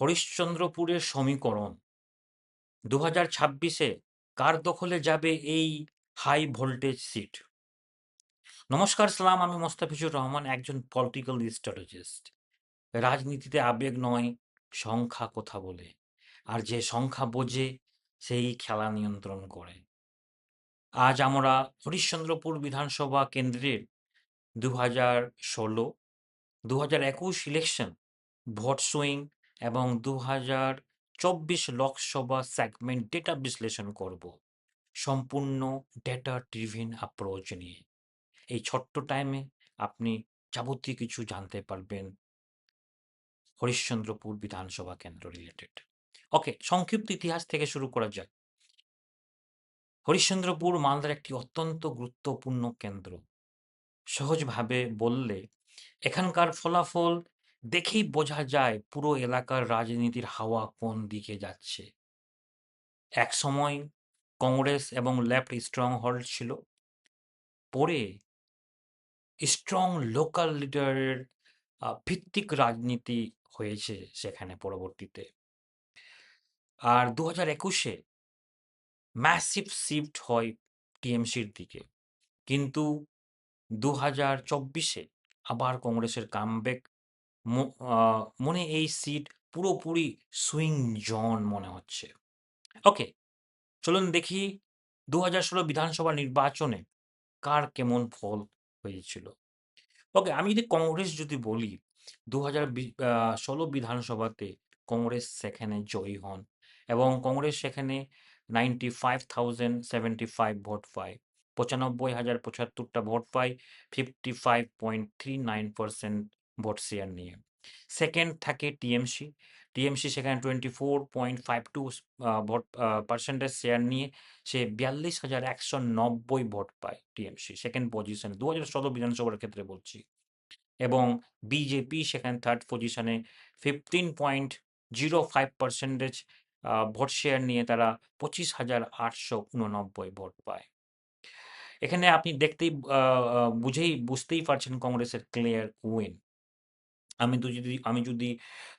হরিশ্চন্দ্রপুরের সমীকরণ 2026-এ কার দখলে যাবে এই হাই ভোল্টেজ সিট? নমস্কার সালাম, আমি মোস্তাফিজুর রহমান, একজন পলিটিক্যাল স্ট্র্যাটেজিস্ট। রাজনীতিতে আবেগ নয়, সংখ্যা কথা বলে, আর যে সংখ্যা বোঝে সেই খেলা নিয়ন্ত্রণ করে। আজ আমরা হরিশ্চন্দ্রপুর বিধানসভা কেন্দ্রের 2016, 2021 ইলেকশন, ভোট সুইং এবং 2024 লোকসভা সেগমেন্ট ডেটা বিশ্লেষণ করব সম্পূর্ণ ডেটা ড্রিভেন অ্যাপ্রোচ নিয়ে। এই ছোট্ট টাইমে আপনি যাবতীয় কিছু জানতে পারবেন হরিশ্চন্দ্রপুর বিধানসভা কেন্দ্র রিলেটেড। ওকে, সংক্ষিপ্ত ইতিহাস থেকে শুরু করা যাক। হরিশ্চন্দ্রপুর মালদার একটি অত্যন্ত গুরুত্বপূর্ণ কেন্দ্র। সহজভাবে বললে এখানকার ফলাফল দেখেই বোঝা যায় পুরো এলাকার রাজনীতির হাওয়া কোন দিকে যাচ্ছে। এক সময় কংগ্রেস এবং লেফট স্ট্রং হোল্ড ছিল, পরে স্ট্রং লোকাল লিডারের ভিত্তিক রাজনীতি হয়েছে সেখানে পরবর্তীতে। আর 2021-এ ম্যাসিভ শিফট হয় টিএমসির দিকে, কিন্তু 2024-এ আবার কংগ্রেসের কামব্যাক। মনে এই সিট পুরোপুরি সুইং জোন মনে হচ্ছে। ওকে, চলুন দেখি 2016 বিধানসভা নির্বাচনে কার কেমন ফল হয়েছিল। ওকে, আমি যদি বলি 2016 বিধানসভাতে কংগ্রেস সেখানে জয়ী হন এবং কংগ্রেস সেখানে 95,075 ভোট পায়, 95,075টা ভোট পায়, 55.39% ভোট শেয়ার নিয়ে। সেকেন্ড থাকে টিএমসি। টিএমসি সেখানে 24.52 ভোট পার্সেন্টেজ শেয়ার নিয়ে সে 42,190 ভোট পায় টিএমসি সেকেন্ড পজিশনে 2016 বিধানসভার ক্ষেত্রে বলছি। এবং বিজেপি সেখানে থার্ড পজিশনে 15.05% ভোট শেয়ার নিয়ে তারা 25,889 ভোট পায়। এখানে আপনি দেখতেই বুঝতেই পারছেন কংগ্রেসের ক্লিয়ার উইন। আমি যদি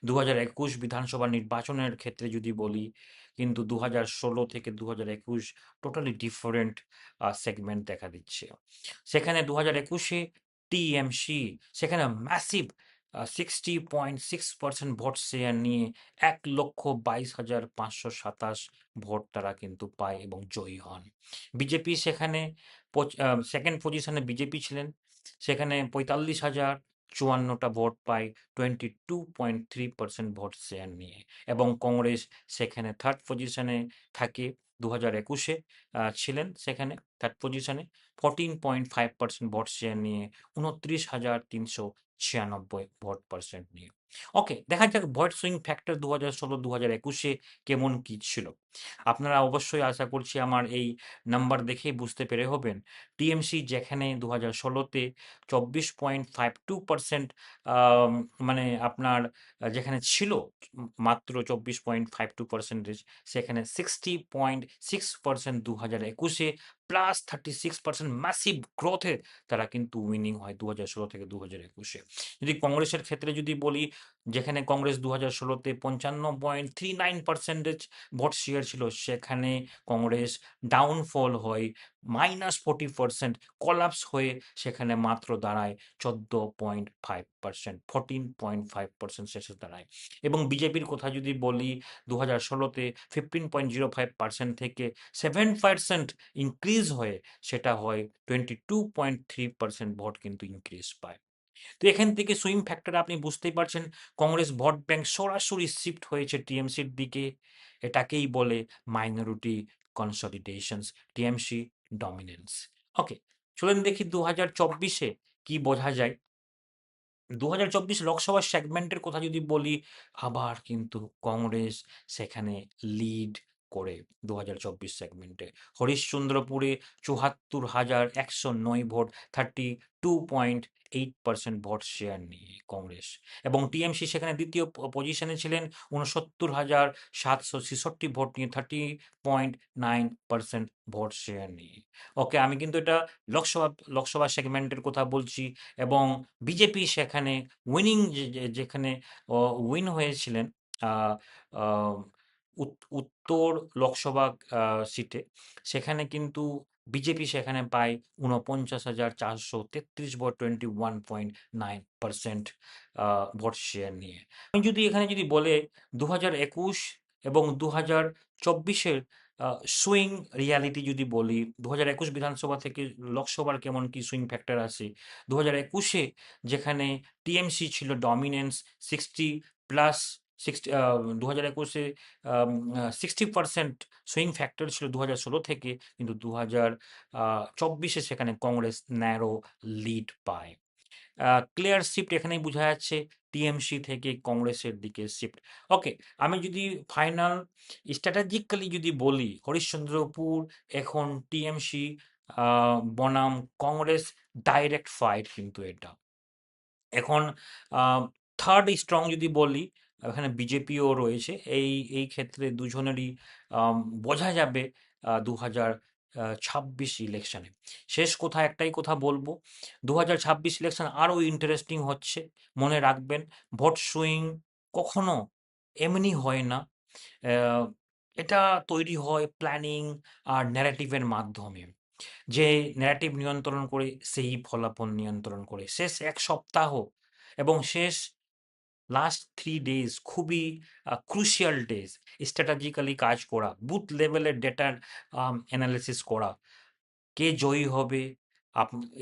2021 বিধানসভা নির্বাচনের ক্ষেত্রে যদি বলি, কিন্তু 2016 থেকে 2021 টোটালি ডিফারেন্ট সেগমেন্ট দেখা দিচ্ছে। সেখানে 2021-এ টিএমসি সেখানে ম্যাসিভ 60.6% ভোট শেয়ার নিয়ে 1,22,527 ভোট তারা কিন্তু পায় এবং জয়ী হন। বিজেপি সেখানে সেকেন্ড পজিশনে বিজেপি ছিলেন, সেখানে 45,054টা ভোট পায় 22.3% ভোট শেয়ার নিয়ে। এবং কংগ্রেস সেখানে থার্ড পজিশনে থাকে, 2021-এ ছিলেন সেখানে থার্ড পজিশনে 14.5% ভোট শেয়ার নিয়ে, 29,396 ভোট পার্সেন্ট নিয়ে। ওকে, দেখা যাক ভোট সুইং ফ্যাক্টর 2016 2021-এ কেমন কি ছিল। আপনারা অবশ্যই আশা করছি আমার এই নাম্বার দেখেই বুঝতে পেরে হবেন। টিএমসি যেখানে 2016-তে 24.52%, মানে আপনার যেখানে ছিল মাত্র 24.52%, সেখানে 60.6% 2021-এ প্লাস 36% ম্যাসিভ গ্রোথে তারা কিন্তু উইনিং হয় 2016 থেকে 2021-এ। যদি কংগ্রেসের ক্ষেত্রে যদি বলি, যেখানে কংগ্রেস 2016-তে 55.39% ভোট শেয়ার ছিল, সেখানে কংগ্রেস ডাউনফল হয় -40%, কলাপস হয়ে সেখানে মাত্র দাঁড়ায় 14.5%, 14.5% শেষে দাঁড়ায়। এবং বিজেপির কথা যদি বলি, 2016-তে 15.05% থেকে 7% ইনক্রিজ হয়ে সেটা হয় 22.3% ভোট কিন্তু ইনক্রিজ পায়। তো এখান থেকে সুইং ফ্যাক্টর আপনি বুঝতেই পারছেন, কংগ্রেস ভোট ব্যাংক সরাসরি শিফট হয়েছে টিএমসির দিকে। এটাকেই বলে মাইনরিটি কনসলিডেশনস, টিএমসি ডমিনেন্স। ওকে, চলুন দেখি 2024-এ কি বোঝা যায়। 2024 লোকসভা সেগমেন্টের কথা যদি বলি, আবার কিন্তু কংগ্রেস সেখানে লিড করে 2024 সেগমেন্টে। হরিশ্চন্দ্রপুরে 74,109 ভোট, 32.8% ভোট শেয়ার নিয়ে কংগ্রেস। এবং টিএমসি সেখানে দ্বিতীয় পজিশনে ছিলেন 69,766 ভোট নিয়ে, 30.9% ভোট শেয়ার নিয়ে। ওকে, আমি কিন্তু এটা লোকসভা সেগমেন্টের কথা বলছি। এবং বিজেপি সেখানে উইনিং যেখানে উইন হয়েছিলেন আহ, আহ, উত্তর লোকসভা সিটে, সেখানে কিন্তু বিজেপি সেখানে পায় 49,433 ভোট, 21.9% ভোট শেয়ার নিয়ে। আমি যদি এখানে যদি বলে 2021 এবং 2024-এর সুইং রিয়ালিটি যদি বলি, 2021 বিধানসভা থেকে লোকসভার কেমন কি সুইং ফ্যাক্টর আছে, 2021-এ যেখানে টিএমসি ছিল ডমিনেন্স 60+, 60, 2021-এ 60% সুইং ফ্যাক্টর ছিল 2016 থেকে, কিন্তু 2024-এ সেখানে কংগ্রেস ন্যারো লিড পায়। ক্লিয়ার শিফট এখানেই বোঝা যাচ্ছে, টিএমসি থেকে কংগ্রেসের দিকে শিফট। ওকে, আমি যদি ফাইনাল স্ট্র্যাটেজিক্যালি যদি বলি, হরিশ্চন্দ্রপুর এখন টিএমসি বনাম কংগ্রেস ডাইরেক্ট ফাইট কিন্তু এটা। এখন থার্ড স্ট্রং যদি বলি, এখানে বিজেপিও রয়েছে, এই ক্ষেত্রে দুজনেরই বোঝা যাবে 2026 ইলেকশনে। শেষ কথা, একটাই কথা বলবো, 2026 ইলেকশন আরও ইন্টারেস্টিং হচ্ছে। মনে রাখবেন, ভোট সুইং কখনো এমনি হয় না। আহ, এটা তৈরি হয় প্ল্যানিং আর ন্যারেটিভের মাধ্যমে। যে ন্যারেটিভ নিয়ন্ত্রণ করে সেই ফলাফল নিয়ন্ত্রণ করে। শেষ এক সপ্তাহ এবং শেষ লাস্ট 3 ডেজ খুবই ক্রুশিয়াল ডেজ। স্ট্র্যাটেজিক্যালি কাজ করা, বুথ লেভেলের ডেটা অ্যানালিসিস করা, কে জয়ী হবে,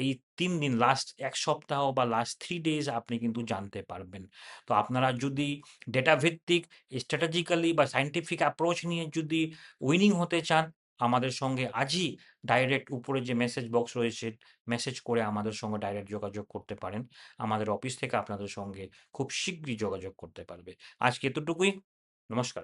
এই 3 দিন, লাস্ট এক সপ্তাহ বা লাস্ট 3 ডেজ আপনি কিন্তু জানতে পারবেন। তো আপনারা যদি ডেটা ভিত্তিক স্ট্র্যাটেজিক্যালি বা সাইন্টিফিক অ্যাপ্রোচ নিয়ে যদি উইনিং হতে চান, আমাদের সঙ্গে আজই ডাইরেক্ট উপরে যে মেসেজ বক্স রয়েছে, মেসেজ করে আমাদের সঙ্গে ডাইরেক্ট যোগাযোগ করতে পারেন। আমাদের অফিস থেকে আপনাদের সঙ্গে খুব শীঘ্রই যোগাযোগ করতে পারবে। আজকে এতটুকুই। নমস্কার।